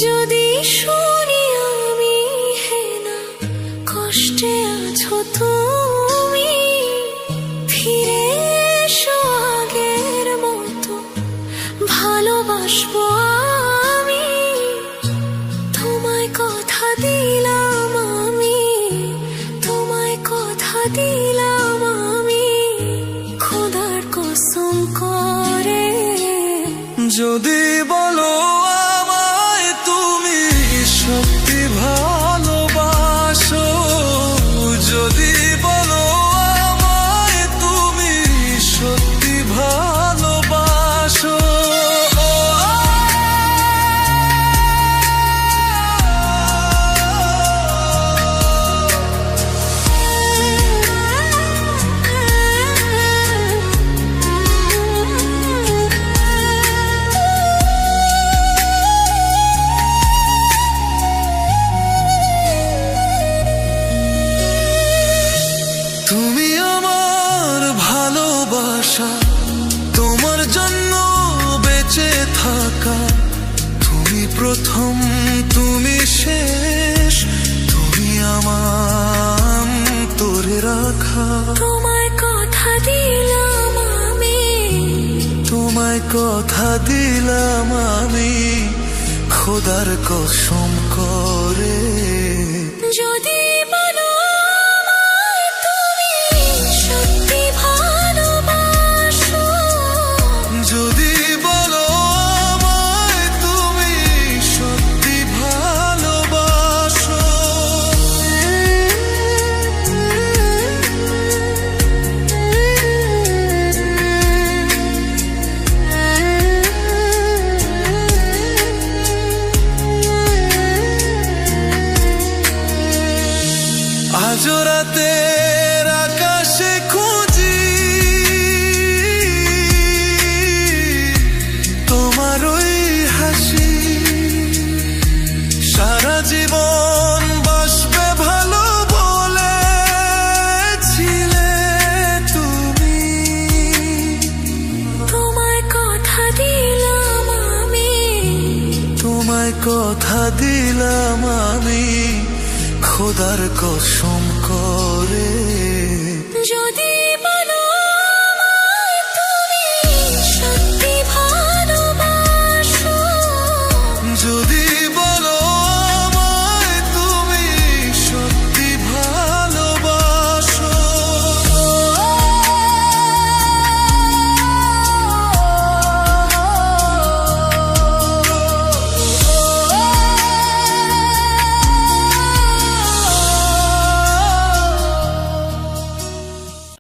যদি শুনি আমি হেনা কষ্টে আছো তুমি, ফিরে এসো আগের মতো ভালোবাসবো আমি। তোমায় কথা দিলাম আমি, তোমায় কথা দিলাম আমি, খোদার কসম করে। যদি বলো আমায় তুমি সত্যি ভালোবাসো, যদি বলো আমায় তুমি সত্যি ভালোবাসো, তুমি আমার ভালোবাসা, তোমার জন্য বেঁচে থাকা, তুমি প্রথম তুমি শেষ, তুমি আমার তোরে রাখা। তোমায় কথা দিলাম আমি, তোমায় কথা দিলাম আমি, খোদার কসম করে। যদি বলো আমায় তুমি সত্যি ভালোবাসো, যদি বলো আমায় তুমি সত্যি ভালোবাসো, আজ রাতের আকাশে খুঁজি তোমার ওই হাসি, সারা জীবন বাসবে ভালো বলেছিলে তুমি। তোমায় কথা দিলাম আমি, তোমায় কথা দিলাম আমি, খোদার কসম করে। যদি